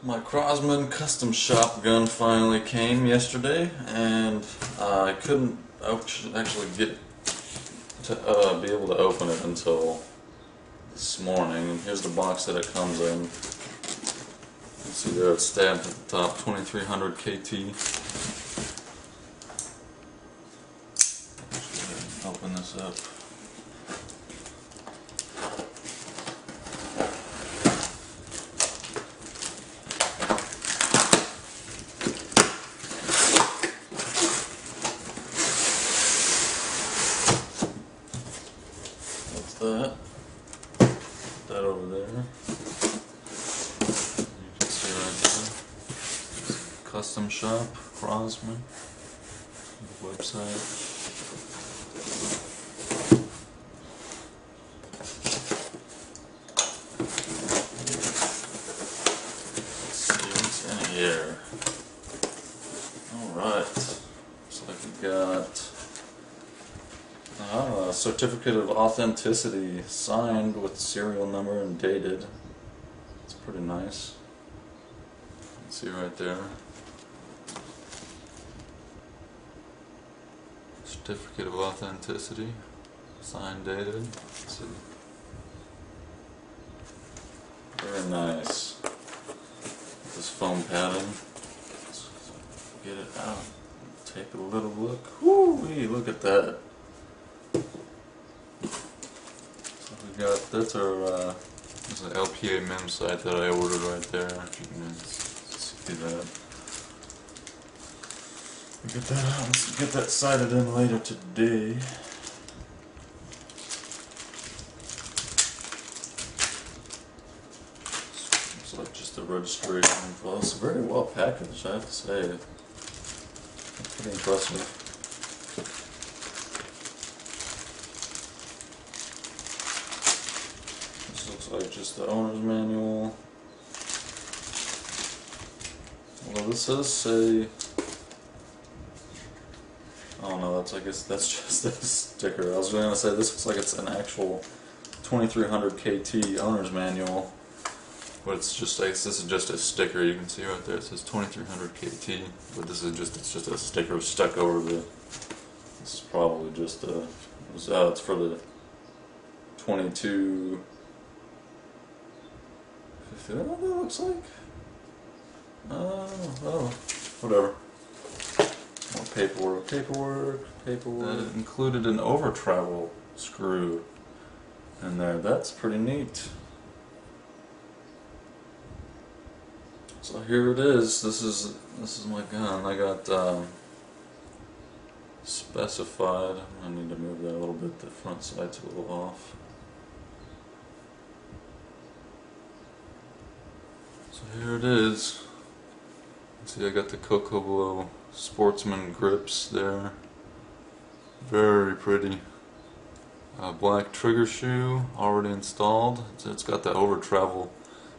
My Crosman custom shotgun finally came yesterday, and I couldn't actually get to be able to open it until this morning. And here's the box that it comes in. You can see there it's stamped at the top, 2300 KT. Open this up. That. Put that over there. You can see right there. Custom shop, Crosman. The website. Let's see what's in here. Alright. Looks like we got a certificate of authenticity signed with serial number and dated. It's pretty nice. You can see right there. Certificate of authenticity, signed, dated. Let's see. Very nice. This foam padding. Let's get it out. Take a little look. Woo-wee, look at that. That's our this is an LPA mem site that I ordered right there. If you can see that. We'll get that out and get that sighted in later today. Looks like just a registration info. It's very well packaged, I have to say. It's pretty impressive. Looks like just the owner's manual. Well, this does say, oh no, I guess that's just a sticker. I was going to say this looks like it's an actual 2300 KT owner's manual, but it's just like, this is just a sticker. You can see right there it says 2300 KT, but this is just, it's just a sticker stuck over the, this is probably just a, it's for the 22. Is that what that looks like? Oh, whatever. More paperwork. That included an over travel screw in there. That's pretty neat. So here it is. This is my gun. I got specified. I need to move that a little bit. The front sight's a little off. So here it is. See, I got the Coco Sportsman grips there. Very pretty. Black trigger shoe already installed. It's got the over travel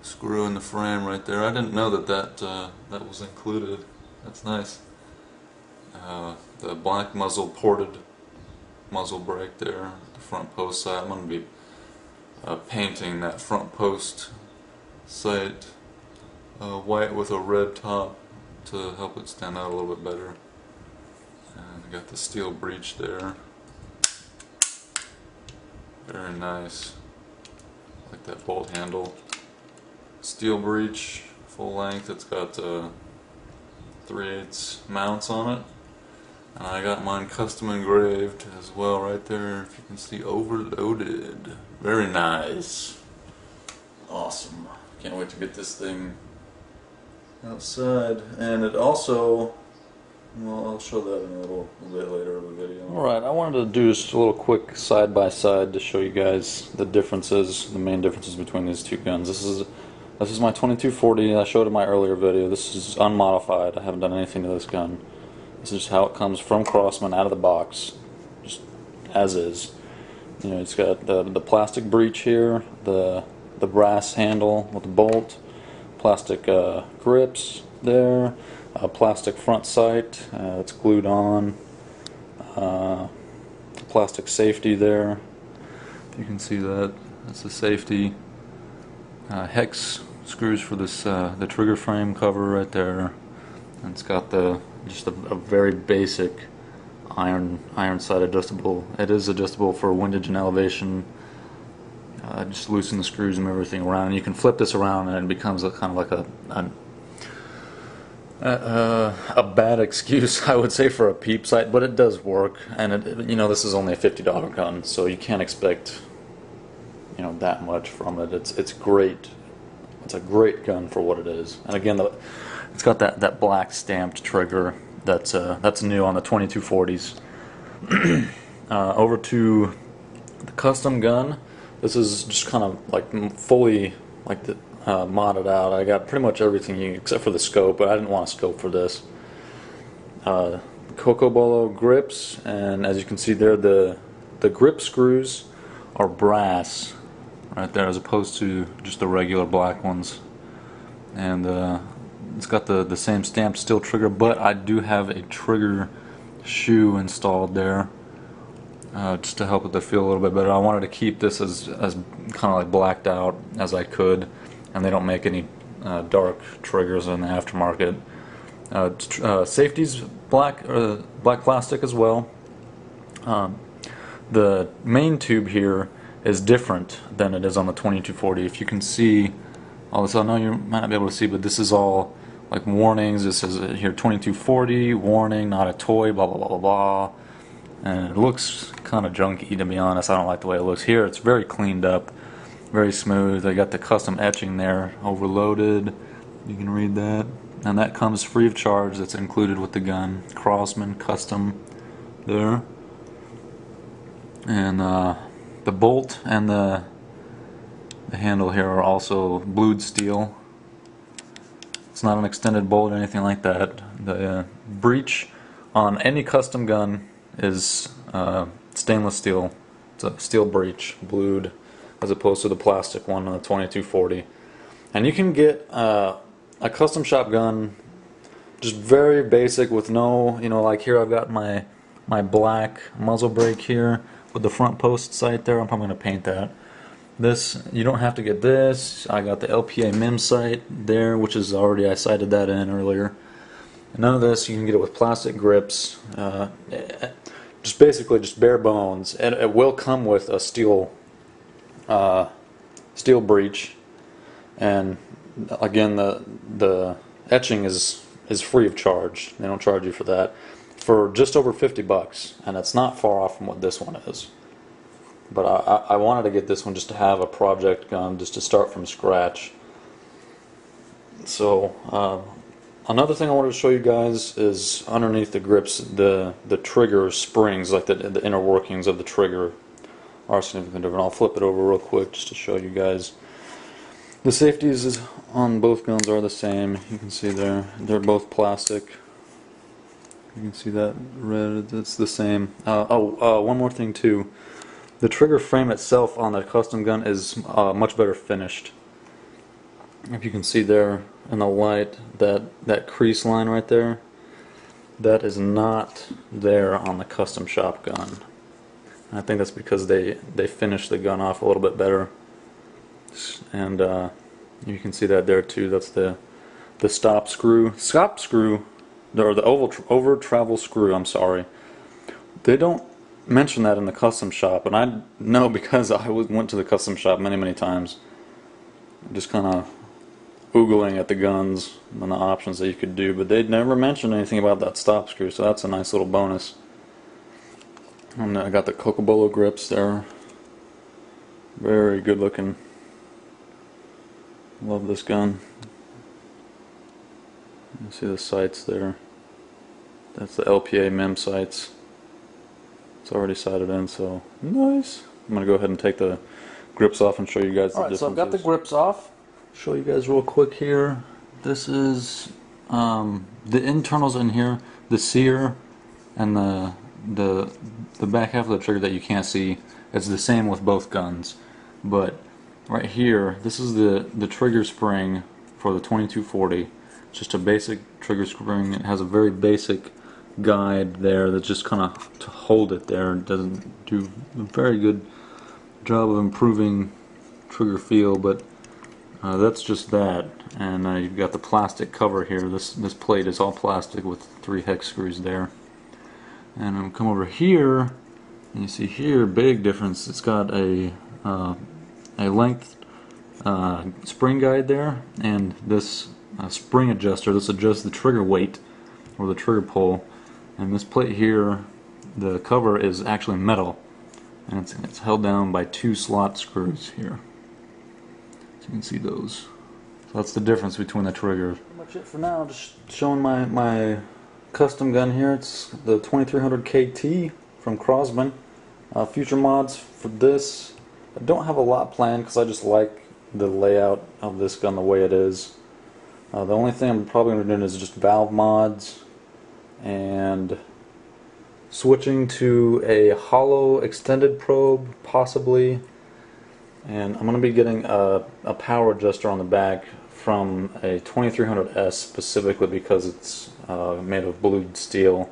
screw in the frame right there. I didn't know that was included. That's nice. The black muzzle ported muzzle brake there. The front post side. I'm going to be painting that front post sight white with a red top to help it stand out a little bit better. And I got the steel breech there. Very nice. Like that bolt handle. Steel breech, full length. It's got 3/8 mounts on it. And I got mine custom engraved as well right there. If you can see, overloaded. Very nice. Awesome. Can't wait to get this thing outside. And it also, well, I'll show that in a little bit later of the video. Alright, I wanted to do just a little quick side by side to show you guys the differences, the main differences between these two guns. This is my 2240. I showed in my earlier video. This is unmodified. I haven't done anything to this gun. This is how it comes from Crosman out of the box, just as is. You know, it's got the plastic breech here, the brass handle with the bolt, plastic grips there, plastic front sight, it's glued on, plastic safety there. You can see that. That's the safety. Hex screws for this the trigger frame cover right there, and it's got just a very basic iron side adjustable. It is adjustable for windage and elevation. Just loosen the screws and move everything around, and you can flip this around and it becomes kind of like a bad excuse, I would say, for a peep sight, but it does work. And this is only a $50 gun, so you can't expect that much from it. It's great. It's a great gun for what it is. And again, it's got that black stamped trigger that's new on the 2240s. Over to the custom gun. This is just kind of like fully modded out. I got pretty much everything except for the scope, but I didn't want a scope for this. Cocobolo grips, and as you can see there, the grip screws are brass right there, as opposed to just the regular black ones. And it's got the same stamped steel trigger, but I do have a trigger shoe installed there, just to help with the feel a little bit better. I wanted to keep this as kind of like blacked out as I could, and they don't make any dark triggers in the aftermarket. Safety's black plastic as well. The main tube here is different than it is on the 2240. If you can see all this, I know you might not be able to see, but this is all like warnings. This says here 2240 warning, not a toy, blah blah blah blah blah. And it looks kind of junky, to be honest. I don't like the way it looks here. It's very cleaned up, very smooth. They got the custom etching there, overloaded. You can read that, and that comes free of charge. That's included with the gun. Crosman custom there, and the bolt and the handle here are also blued steel. It's not an extended bolt or anything like that. The breech on any custom gun is stainless steel. It's a steel breech, blued, as opposed to the plastic one on the 2240. And you can get a custom shop gun, just very basic, with no, like here I've got my black muzzle brake here with the front post sight there. I'm probably going to paint that. This, you don't have to get this. I got the LPA MIM sight there, which is already, I sighted that in earlier. And none of this, you can get it with plastic grips. Just basically just bare bones, and it will come with a steel breech. And again, the etching is free of charge. They don't charge you for that, for just over $50, and it's not far off from what this one is. But I wanted to get this one just to have a project gun, just to start from scratch. So another thing I wanted to show you guys is underneath the grips, the trigger springs, like the inner workings of the trigger, are significantly different. I'll flip it over real quick just to show you guys. The safeties on both guns are the same. You can see they're both plastic. You can see that red, it's the same. One more thing too. The trigger frame itself on the custom gun is much better finished. If you can see there in the light, that crease line right there, that is not there on the custom shop gun. I think that's because they finished the gun off a little bit better. And you can see that there too. That's the stop screw, or the over travel screw. I'm sorry. They don't mention that in the custom shop, and I know because I went to the custom shop many times, just kind of oogling at the guns and the options that you could do, but they'd never mention anything about that stop screw, so that's a nice little bonus. And I got the Cocobolo grips there, very good looking. Love this gun. You see the sights there. That's the LPA MIM sights. It's already sighted in, so nice. I'm going to go ahead and take the grips off and show you guys the differences. So I've got the grips off. Show you guys real quick here. This is the internals in here, the sear and the back half of the trigger that you can't see. It's the same with both guns, but right here, this is the trigger spring for the 2240. It's just a basic trigger spring. It has a very basic guide there that's just kind of to hold it there. It doesn't do a very good job of improving trigger feel, but That's just that, and you've got the plastic cover here. This plate is all plastic with 3 hex screws there. And I'll come over here, and you see here, big difference. It's got a length spring guide there, and this spring adjuster. This adjusts the trigger weight or the trigger pull. And this plate here, the cover is actually metal, and it's held down by 2 slot screws here. You can see those. So that's the difference between the triggers. Pretty much it for now. Just showing my custom gun here. It's the 2300 KT from Crosman. Future mods for this, I don't have a lot planned because I just like the layout of this gun the way it is. The only thing I'm probably going to do is just valve mods and switching to a hollow extended probe possibly. And I'm going to be getting a power adjuster on the back from a 2300S specifically because it's made of blued steel.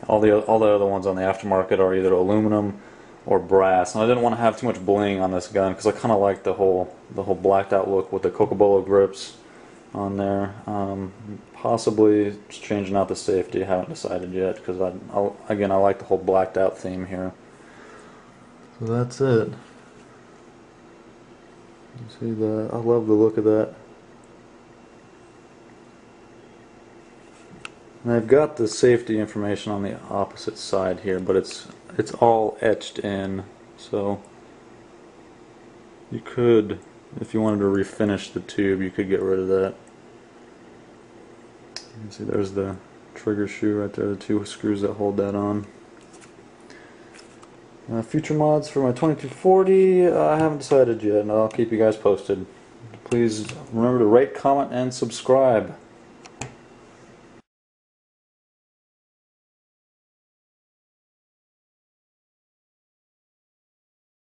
All the other ones on the aftermarket are either aluminum or brass, and I didn't want to have too much bling on this gun because I kind of like the whole blacked out look with the Cocobolo grips on there. Possibly just changing out the safety. I haven't decided yet because again I like the whole blacked out theme here. So that's it. You see that? I love the look of that. And I've got the safety information on the opposite side here, but it's all etched in, so you could, if you wanted to refinish the tube, you could get rid of that. You can see there's the trigger shoe right there, the 2 screws that hold that on. Future mods for my 2240, I haven't decided yet, and I'll keep you guys posted. Please remember to rate, comment, and subscribe.